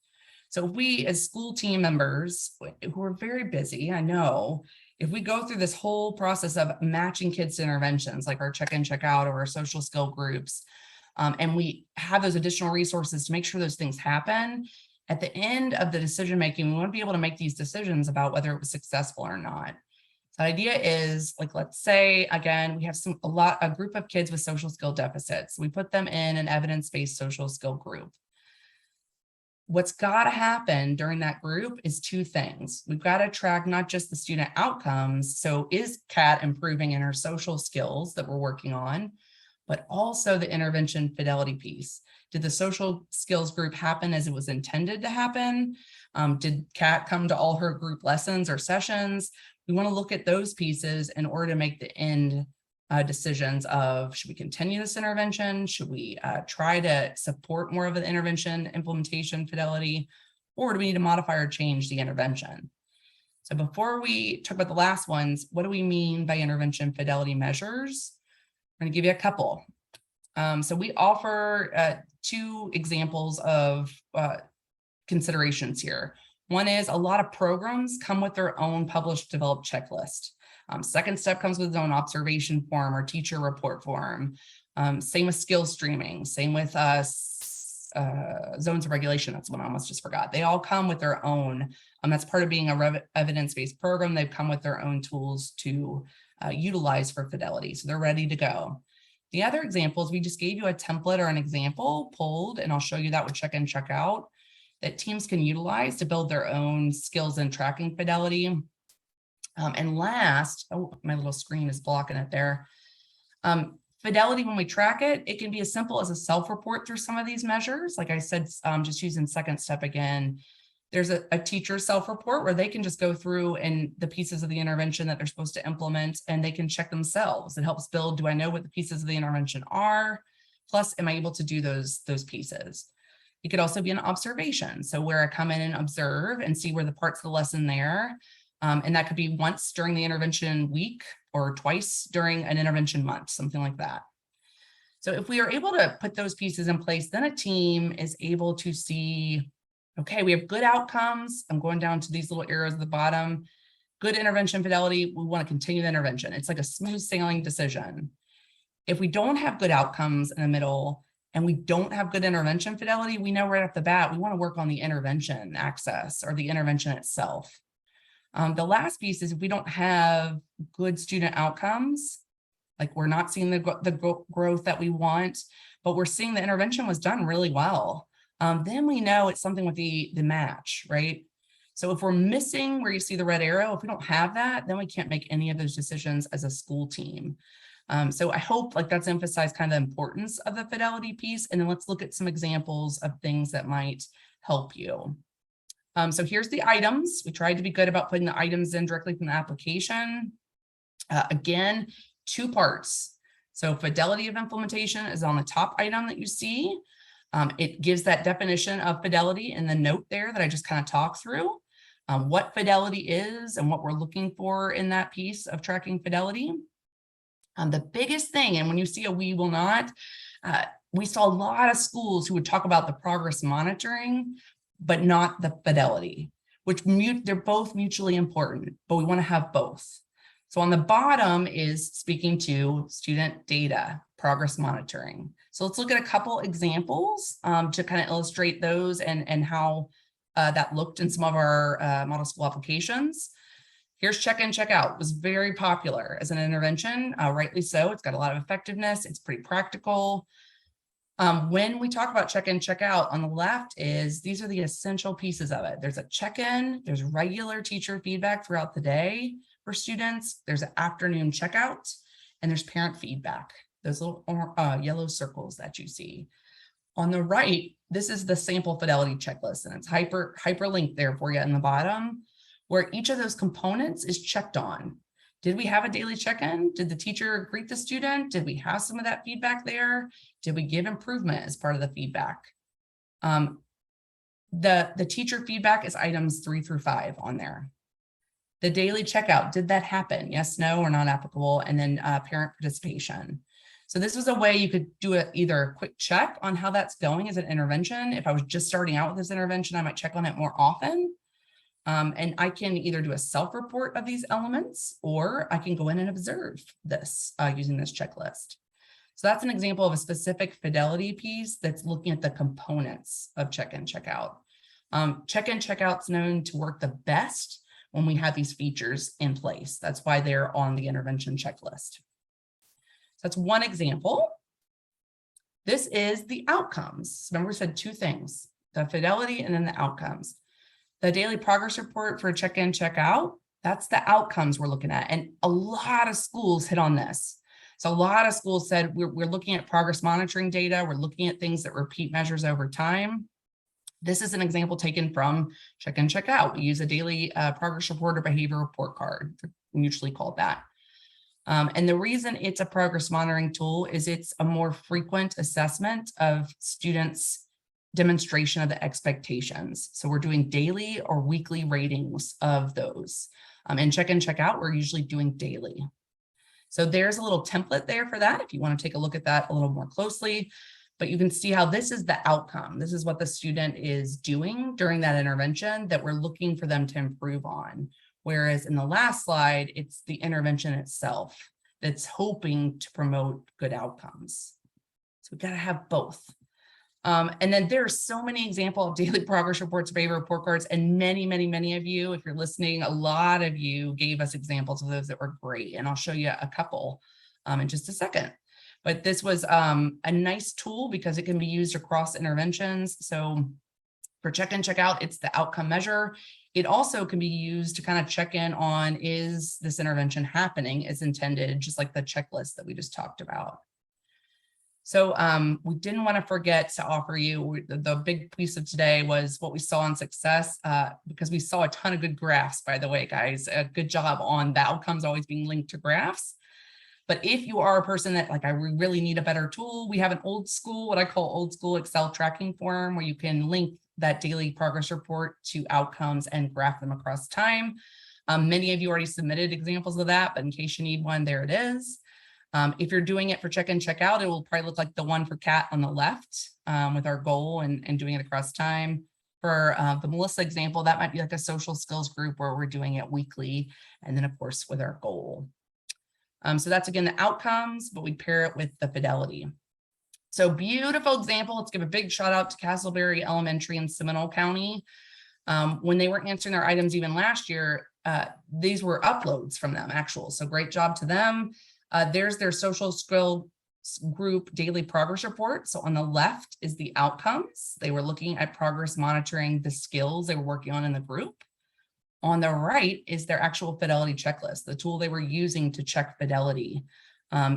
So we as school team members who are very busy, I know, if we go through this whole process of matching kids to interventions like our check-in, check-out, or our social skill groups, and we have those additional resources to make sure those things happen, at the end of the decision-making, we want to be able to make these decisions about whether it was successful or not. So the idea is, like, let's say, again, we have a group of kids with social skill deficits. We put them in an evidence-based social skill group. What's got to happen during that group is two things. We've got to track not just the student outcomes. So is Kat improving in her social skills that we're working on, but also the intervention fidelity piece. Did the social skills group happen as it was intended to happen? Did Kat come to all her group lessons or sessions? We want to look at those pieces in order to make the end decisions of, should we continue this intervention? Should we try to support more of the intervention implementation fidelity, or do we need to modify or change the intervention? So before we talk about the last ones, what do we mean by intervention fidelity measures? I'm going to give you a couple. So we offer two examples of considerations here. One is a lot of programs come with their own published developed checklist. Second step comes with its own observation form or teacher report form. Same with skill streaming, same with zones of regulation. That's one I almost just forgot. They all come with their own. That's part of being a evidence-based program. They've come with their own tools to utilize for fidelity. So they're ready to go. The other examples, we just gave you a template or an example pulled, and I'll show you that with check in, check out, that teams can utilize to build their own skills in tracking fidelity. And last, oh, my little screen is blocking it there. Fidelity, when we track it, it can be as simple as a self-report through some of these measures. Like I said, just using second step again, There's a teacher self-report where they can just go through and the pieces of the intervention that they're supposed to implement, and they can check themselves. It helps build, do I know what the pieces of the intervention are? Plus, am I able to do those pieces? It could also be an observation. So where I come in and observe and see where the parts of the lesson there. And that could be once during the intervention week or twice during an intervention month, something like that. So if we are able to put those pieces in place, then a team is able to see, okay, we have good outcomes. I'm going down to these little arrows at the bottom. Good intervention fidelity, we want to continue the intervention. It's like a smooth sailing decision. If we don't have good outcomes in the middle and we don't have good intervention fidelity, we know right off the bat, we want to work on the intervention access or the intervention itself. The last piece is if we don't have good student outcomes, like we're not seeing the growth that we want, but we're seeing the intervention was done really well. Then we know it's something with the match, right? So if we're missing where you see the red arrow, if we don't have that, then we can't make any of those decisions as a school team. So I hope like that's emphasized kind of the importance of the fidelity piece. And then let's look at some examples of things that might help you. So here's the items. We tried to be good about putting the items in directly from the application. Again, 2 parts. So fidelity of implementation is on the top item that you see. It gives that definition of fidelity in the note there that I just kind of talked through. What fidelity is and what we're looking for in that piece of tracking fidelity. The biggest thing, and when you see a we will not, we saw a lot of schools who would talk about the progress monitoring, but not the fidelity, which they're both mutually important, but we want to have both. So on the bottom is speaking to student data, progress monitoring. So let's look at a couple examples to kind of illustrate those and how that looked in some of our model school applications. Here's check in, check out. It was very popular as an intervention, rightly so. It's got a lot of effectiveness. It's pretty practical. When we talk about check in, check out, on the left is these are the essential pieces of it. There's a check-in, there's regular teacher feedback throughout the day for students, there's an afternoon checkout, and there's parent feedback, those little yellow circles that you see. On the right, this is the sample fidelity checklist, and it's hyperlinked there for you in the bottom, where each of those components is checked on. Did we have a daily check-in? Did the teacher greet the student? Did we have some of that feedback there? Did we give improvement as part of the feedback? The teacher feedback is items 3 through 5 on there. The daily checkout, did that happen? Yes, no, or not applicable. And then parent participation. So this was a way you could do either a quick check on how that's going as an intervention. If I was just starting out with this intervention, I might check on it more often. And I can either do a self-report of these elements, or I can go in and observe this using this checklist. So that's an example of a specific fidelity piece that's looking at the components of check-in, check-out. Check-in, check-out's known to work the best when we have these features in place. That's why they're on the intervention checklist. So that's one example. This is the outcomes. Remember, we said 2 things, the fidelity and then the outcomes. The daily progress report for check-in, check-out, that's the outcomes we're looking at. And a lot of schools hit on this. So a lot of schools said, we're looking at progress monitoring data. We're looking at things that repeat measures over time. This is an example taken from check-in, check-out. We use a daily progress report or behavior report card, mutually called that. And the reason it's a progress monitoring tool is it's a more frequent assessment of students' demonstration of the expectations. So we're doing daily or weekly ratings of those. And check-in, check-out, we're usually doing daily. So there's a little template there for that if you want to take a look at that a little more closely. But you can see how this is the outcome. This is what the student is doing during that intervention that we're looking for them to improve on. Whereas in the last slide, it's the intervention itself that's hoping to promote good outcomes. So we've got to have both. And then there are so many examples of daily progress reports, behavior report cards, and many of you, if you're listening, a lot of you gave us examples of those that were great. And I'll show you a couple in just a second. But this was a nice tool because it can be used across interventions. So for check-in, check-out, it's the outcome measure. It also can be used to kind of check in on, is this intervention happening as intended, just like the checklist that we just talked about. So we didn't want to forget to offer you, the big piece of today was what we saw on success, because we saw a ton of good graphs, by the way, guys. A good job on the outcomes always being linked to graphs. But if you are a person that like, I really need a better tool, we have an old school, what I call old school Excel tracking form, where you can link that daily progress report to outcomes and graph them across time. Many of you already submitted examples of that, but in case you need one, there it is. If you're doing it for check in, check out, it will probably look like the one for Kat on the left with our goal and doing it across time. For the Melissa example, that might be like a social skills group where we're doing it weekly. And then of course with our goal. So that's again the outcomes, but we pair it with the fidelity. So beautiful example. Let's give a big shout out to Castleberry Elementary in Seminole County. When they were answering their items even last year, these were uploads from them actual. So great job to them. There's their social skill group daily progress report. So on the left is the outcomes. They were looking at progress monitoring the skills they were working on in the group. On the right is their actual fidelity checklist, the tool they were using to check fidelity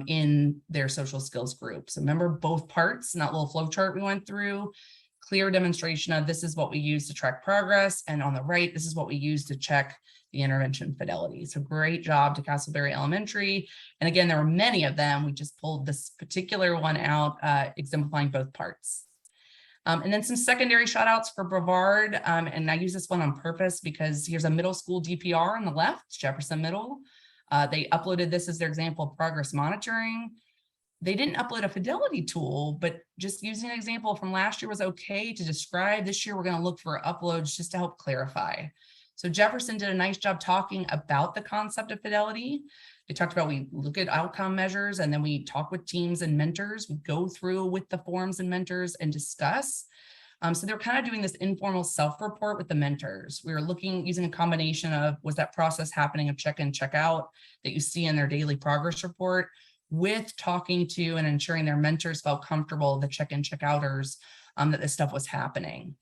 in their social skills group. So remember both parts in that little flow chart we went through, clear demonstration of this is what we use to track progress. And on the right, this is what we use to check the intervention fidelity. So great job to Castleberry Elementary. And again, there were many of them. We just pulled this particular one out, exemplifying both parts. And then some secondary shout outs for Brevard. And I use this one on purpose because here's a middle school DPR on the left, Jefferson Middle. They uploaded this as their example of progress monitoring. They didn't upload a fidelity tool, but just using an example from last year was okay to describe. This year, we're going to look for uploads just to help clarify. So Jefferson did a nice job talking about the concept of fidelity. They talked about, we look at outcome measures and then we talk with teams and mentors. We go through with the forms and mentors and discuss. So they're kind of doing this informal self-report with the mentors. We were looking, using a combination of, was that process happening of check in, check out that you see in their daily progress report, with talking to and ensuring their mentors felt comfortable, the check in, check outers, that this stuff was happening.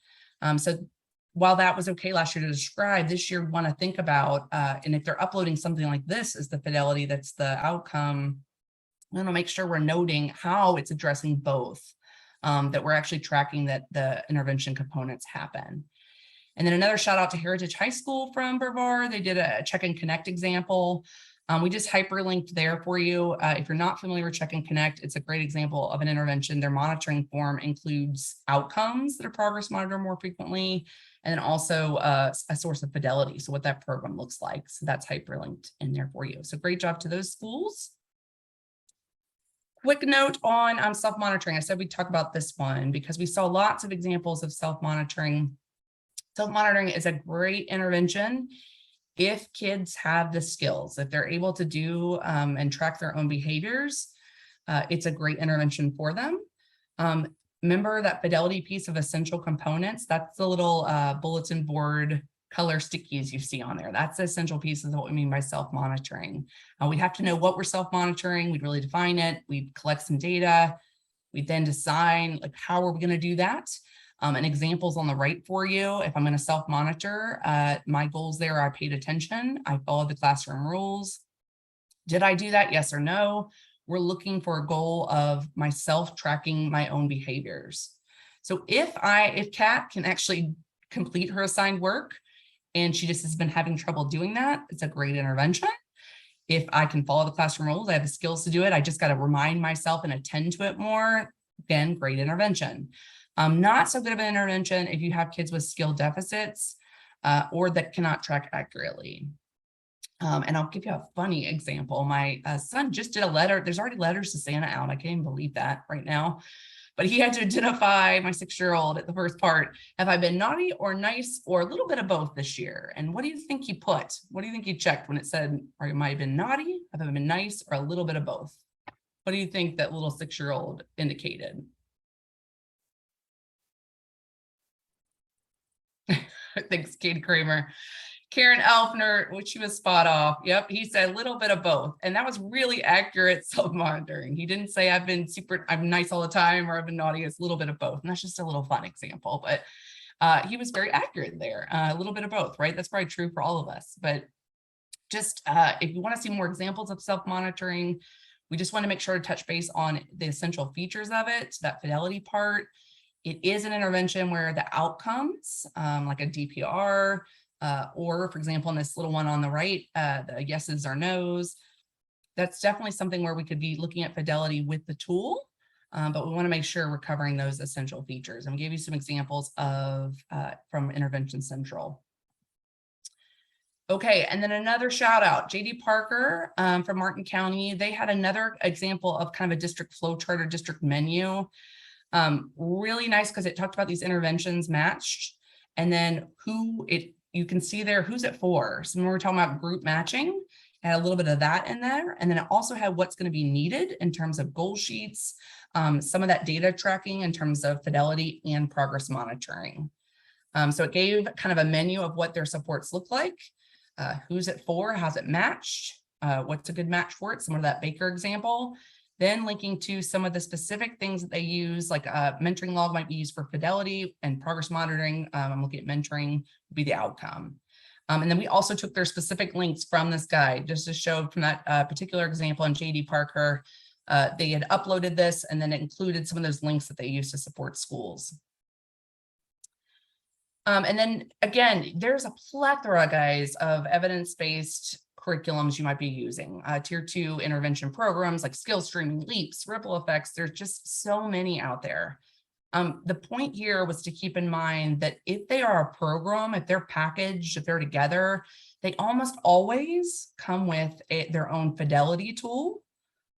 So while that was okay last year to describe, this year we want to think about, and if they're uploading something like this as the fidelity, that's the outcome, we want to make sure we're noting how it's addressing both, that we're actually tracking that the intervention components happen. And then another shout out to Heritage High School from Brevard. They did a check and connect example. We just hyperlinked there for you. If you're not familiar with Check and Connect, it's a great example of an intervention. Their monitoring form includes outcomes that are progress monitored more frequently, and then also a source of fidelity. So what that program looks like. So that's hyperlinked in there for you. So great job to those schools. Quick note on self-monitoring. I said we'd talk about this one because we saw lots of examples of self-monitoring. Self-monitoring is a great intervention if kids have the skills, if they're able to do and track their own behaviors. It's a great intervention for them. Remember that fidelity piece of essential components, that's the little bulletin board color stickies you see on there. That's the essential pieces of what we mean by self-monitoring. We have to know what we're self-monitoring. We'd really define it. We'd collect some data. We'd then decide like how are we going to do that. And examples on the right for you. If I'm going to self-monitor, my goals there, I paid attention. I followed the classroom rules. Did I do that? Yes or no? We're looking for a goal of myself tracking my own behaviors. So if Kat can actually complete her assigned work and she just has been having trouble doing that, it's a great intervention. If I can follow the classroom rules, I have the skills to do it. I just got to remind myself and attend to it more. Again, great intervention. Not so good of an intervention if you have kids with skill deficits or that cannot track accurately. And I'll give you a funny example. My son just did a letter. There's already letters to Santa out. I can't even believe that right now. But he had to identify, my 6-year-old at the first part, have I been naughty or nice or a little bit of both this year? And what do you think he put? What do you think he checked when it said, or am I been naughty? Have I been nice or a little bit of both? What do you think that little 6-year-old indicated? Thanks, Kate Kramer. Karen Elfner, which she was spot off. Yep, he said a little bit of both. And that was really accurate self-monitoring. He didn't say I'm nice all the time or I've been naughty. It's a little bit of both. And that's just a little fun example. But he was very accurate there. A little bit of both, right? That's probably true for all of us. But just if you want to see more examples of self-monitoring, We just want to make sure to touch base on the essential features of it, that fidelity part. It is an intervention where the outcomes, like a DPR, or for example, in this little one on the right, the yeses or nos, that's definitely something where we could be looking at fidelity with the tool, but we want to make sure we're covering those essential features. And we gave you some examples of from Intervention Central. Okay, and then another shout out, JD Parker from Martin County. They had another example of kind of a district flow chart or district menu. Really nice because it talked about these interventions matched, and then you can see there who's it for. So when we're talking about group matching, had a little bit of that in there, and then it also had what's going to be needed in terms of goal sheets, some of that data tracking in terms of fidelity and progress monitoring. So it gave kind of a menu of what their supports look like, who's it for, how's it matched, what's a good match for it, some of that Baker example. Then linking to some of the specific things that they use, like a mentoring log might be used for fidelity, and progress monitoring, I'm looking at mentoring, would be the outcome. And then we also took their specific links from this guide, just to show from that particular example in JD Parker, they had uploaded this and then it included some of those links that they use to support schools. And then again, there's a plethora, guys, of evidence-based curriculums you might be using. Tier 2 intervention programs like skill streaming, leaps, ripple effects. There's just so many out there. The point here was to keep in mind that if they are a program, if they're packaged, if they're together, they almost always come with their own fidelity tool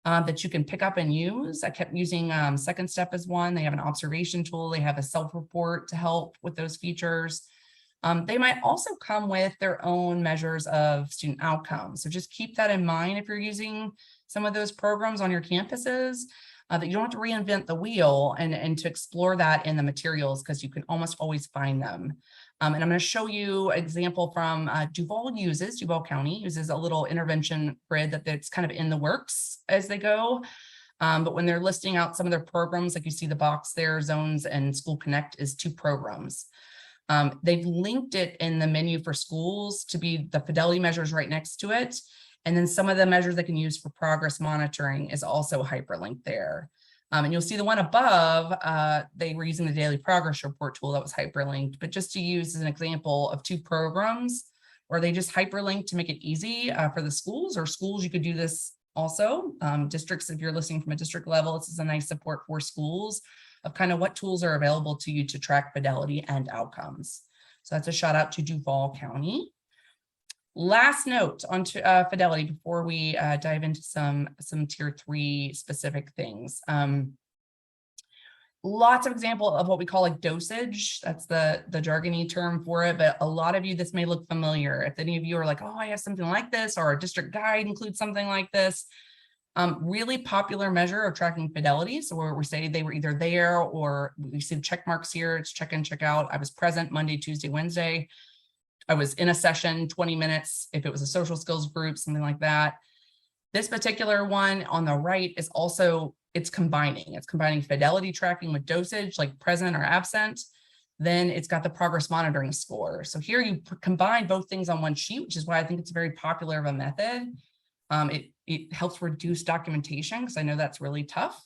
that you can pick up and use. I kept using Second Step as one. They have an observation tool. They have a self-report to help with those features. They might also come with their own measures of student outcomes. So just keep that in mind if you're using some of those programs on your campuses, that you don't have to reinvent the wheel and to explore that in the materials, because you can almost always find them. And I'm going to show you an example from Duval County uses a little intervention grid that's kind of in the works as they go. But when they're listing out some of their programs, like you see the box there, Zones and School Connect is 2 programs. They've linked it in the menu for schools to be the fidelity measures right next to it. And then some of the measures they can use for progress monitoring is also hyperlinked there. And you'll see the one above, they were using the daily progress report tool that was hyperlinked, but just to use as an example of 2 programs, or they just hyperlink to make it easy for the schools, or schools, you could do this also. Districts, if you're listening from a district level, this is a nice support for schools of kind of what tools are available to you to track fidelity and outcomes. So that's a shout out to Duval County. Last note on fidelity before we dive into some tier 3 specific things. Lots of example of what we call like dosage. That's the jargony term for it, but a lot of you, this may look familiar. If any of you are like, oh, I have something like this, or our district guide includes something like this. Really popular measure of tracking fidelity. So where we say they were either there, or we see the check marks here, it's check in, check out. I was present Monday, Tuesday, Wednesday. I was in a session 20 minutes, if it was a social skills group, something like that. This particular one on the right is also, it's combining fidelity tracking with dosage, like present or absent. Then it's got the progress monitoring score. So here you combine both things on one sheet, which is why I think it's very popular of a method. It helps reduce documentation, because I know that's really tough.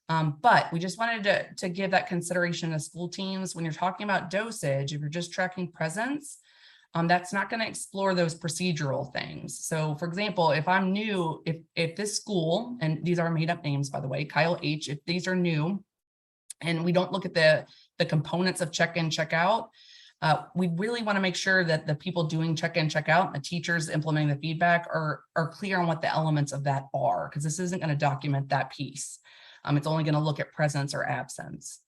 But we just wanted to give that consideration to school teams. When you're talking about dosage, if you're just tracking presence, that's not going to explore those procedural things. So for example, if I'm new, if this school, and these are made up names, by the way, Kyle H, if these are new and we don't look at the components of check in, check out, we really want to make sure that the people doing check in, check out, and the teachers implementing the feedback are clear on what the elements of that are, because this isn't going to document that piece. It's only going to look at presence or absence.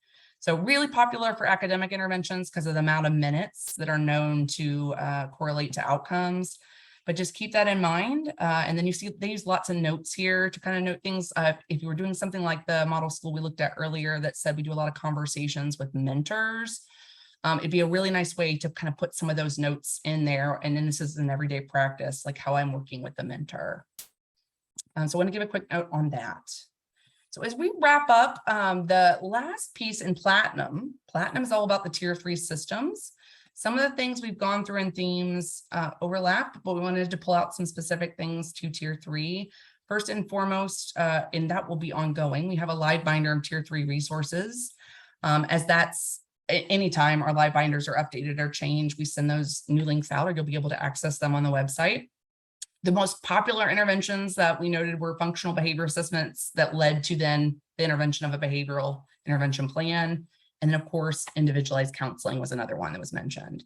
So really popular for academic interventions because of the amount of minutes that are known to correlate to outcomes. But just keep that in mind. And then you see they use lots of notes here to kind of note things. If you were doing something like the model school we looked at earlier that said we do a lot of conversations with mentors, it'd be a really nice way to kind of put some of those notes in there. And then this is an everyday practice, like how I'm working with the mentor. So I want to give a quick note on that. So as we wrap up, the last piece in Platinum is all about the tier 3 systems. Some of the things we've gone through in themes overlap, but we wanted to pull out some specific things to tier 3. First and foremost, and that will be ongoing, we have a live binder of Tier 3 resources. As that's anytime our live binders are updated or changed, we send those new links out, or you'll be able to access them on the website. The most popular interventions that we noted were functional behavior assessments that led to then the intervention of a behavioral intervention plan. And then of course, individualized counseling was another one that was mentioned.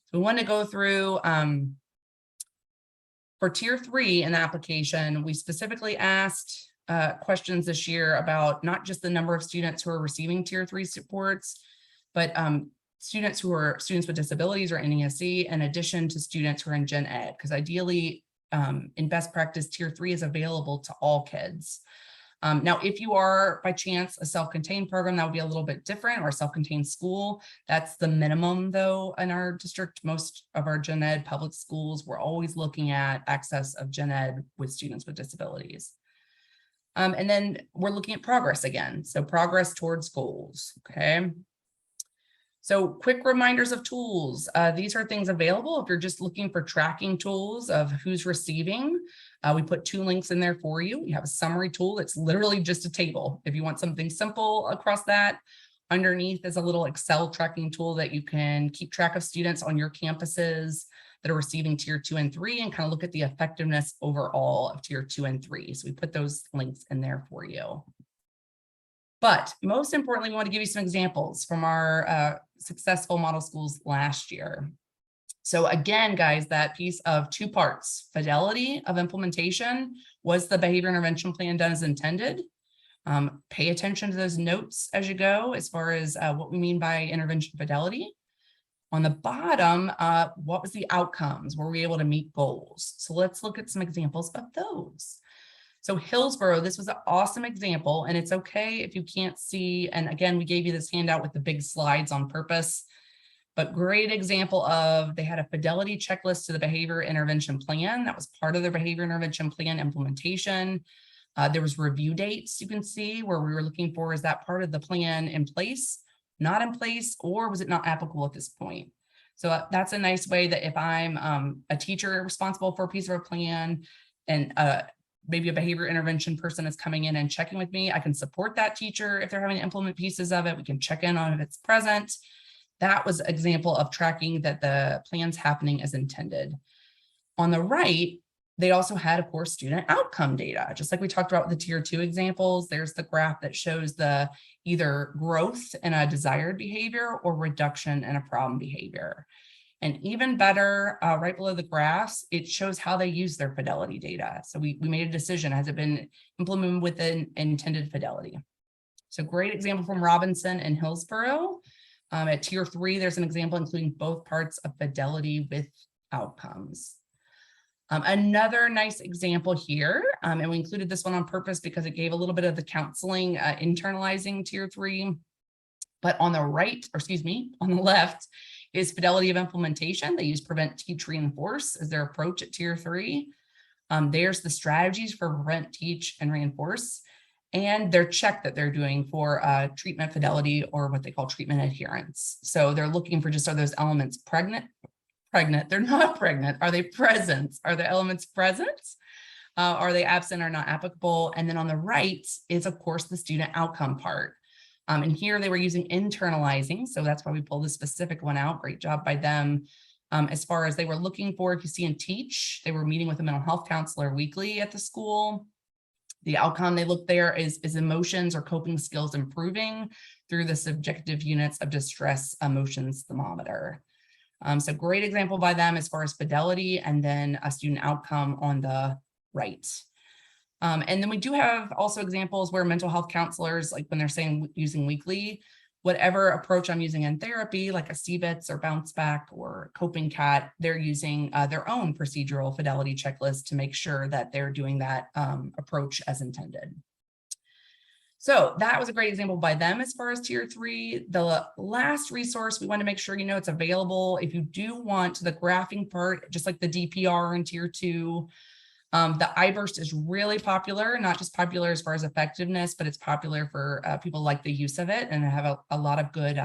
So we want to go through, for Tier 3 in the application, we specifically asked questions this year about not just the number of students who are receiving Tier 3 supports, but students who are students with disabilities or NESE, in addition to students who are in Gen Ed, because ideally in best practice, Tier 3 is available to all kids. Now, if you are by chance a self-contained program, that would be a little bit different, or a self-contained school. That's the minimum though in our district. Most of our Gen Ed public schools, we're always looking at access of Gen Ed with students with disabilities. And then we're looking at progress again. So progress towards goals, okay? So quick reminders of tools. These are things available if you're just looking for tracking tools of who's receiving. We put 2 links in there for you. We have a summary tool that's literally just a table. If you want something simple across that, underneath is a little Excel tracking tool that you can keep track of students on your campuses that are receiving Tier 2 and 3 and kind of look at the effectiveness overall of Tier 2 and 3. So we put those links in there for you. But most importantly, we want to give you some examples from our successful model schools last year. So again, guys, that piece of 2 parts, fidelity of implementation. Was the behavior intervention plan done as intended? Pay attention to those notes as you go, as far as what we mean by intervention fidelity. On the bottom, what was the outcomes? Were we able to meet goals? So let's look at some examples of those. So Hillsborough, this was an awesome example, and it's okay if you can't see. And again, we gave you this handout with the big slides on purpose, but great example of, they had a fidelity checklist to the behavior intervention plan. That was part of their behavior intervention plan implementation. There was review dates you can see where we were looking for, is that part of the plan in place, not in place, or was it not applicable at this point? So that's a nice way that if I'm a teacher responsible for a piece of a plan, and maybe a behavior intervention person is coming in and checking with me, I can support that teacher if they're having to implement pieces of it. We can check in on if it's present. That was an example of tracking that the plan's happening as intended. On the right, they also had, of course, student outcome data. Just like we talked about with the Tier 2 examples, there's the graph that shows the either growth in a desired behavior or reduction in a problem behavior. And even better, right below the graphs, it shows how they use their fidelity data. So we made a decision, has it been implemented within intended fidelity? So great example from Robinson and Hillsborough. At Tier 3, there's an example including both parts of fidelity with outcomes. Another nice example here, and we included this one on purpose because it gave a little bit of the counseling internalizing Tier 3. But on the right, or excuse me, on the left, is fidelity of implementation. They use prevent, teach, reinforce as their approach at Tier 3. There's the strategies for prevent, teach, and reinforce, and their check that they're doing for treatment fidelity, or what they call treatment adherence. So they're looking for just, are those elements pregnant? They're not pregnant. Are they present? Are the elements present? Are they absent or not applicable? And then on the right is, of course, the student outcome part. And here they were using internalizing. So that's why we pulled this specific one out. Great job by them. As far as they were looking for, if you see in teach, they were meeting with a mental health counselor weekly at the school. The outcome they looked there is emotions or coping skills improving through the subjective units of distress emotions thermometer. So great example by them as far as fidelity, and then a student outcome on the right. And then we do have also examples where mental health counselors, like when they're saying using weekly, whatever approach I'm using in therapy, like a CBITS or bounce back or coping cat, they're using their own procedural fidelity checklist to make sure that they're doing that approach as intended. So that was a great example by them as far as Tier 3. The last resource, we want to make sure you know it's available. If you do want the graphing part, just like the DPR in Tier 2, the IBurst is really popular, not just popular as far as effectiveness, but it's popular for people like the use of it, and have a lot of good,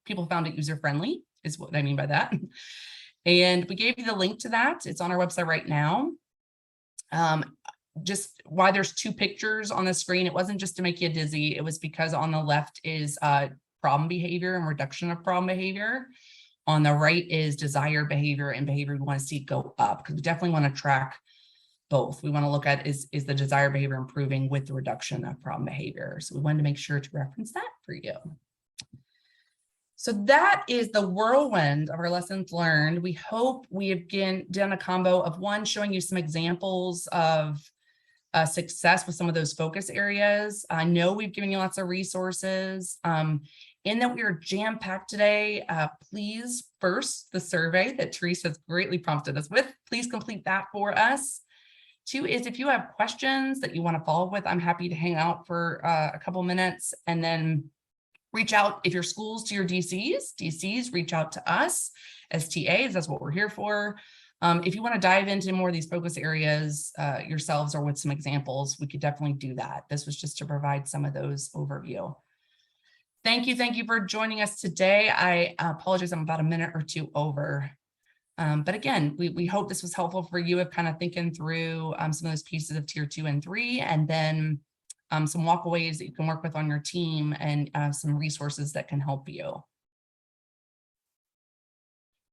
people found it user-friendly is what I mean by that. And we gave you the link to that. It's on our website right now. just why there's two pictures on the screen. It wasn't just to make you dizzy. It was because on the left is problem behavior and reduction of problem behavior. On the right is desired behavior and behavior we want to see go up, because we definitely want to track both. We want to look at is the desired behavior improving with the reduction of problem behavior. So we wanted to make sure to reference that for you. So that is the whirlwind of our lessons learned. We hope we have done a combo of one, showing you some examples of success with some of those focus areas. I know we've given you lots of resources. In that we are jam-packed today, please, first, the survey that Teresa has greatly prompted us with, please complete that for us. Two is if you have questions that you want to follow up with, I'm happy to hang out for a couple minutes, and then reach out if your schools to your DCs, reach out to us as TAs, that's what we're here for. If you want to dive into more of these focus areas yourselves or with some examples, we could definitely do that. This was just to provide some of those overview. Thank you for joining us today. I apologize, I'm about a minute or two over. But again, we hope this was helpful for you of kind of thinking through some of those pieces of tier 2 and 3, and then some walkaways that you can work with on your team, and some resources that can help you.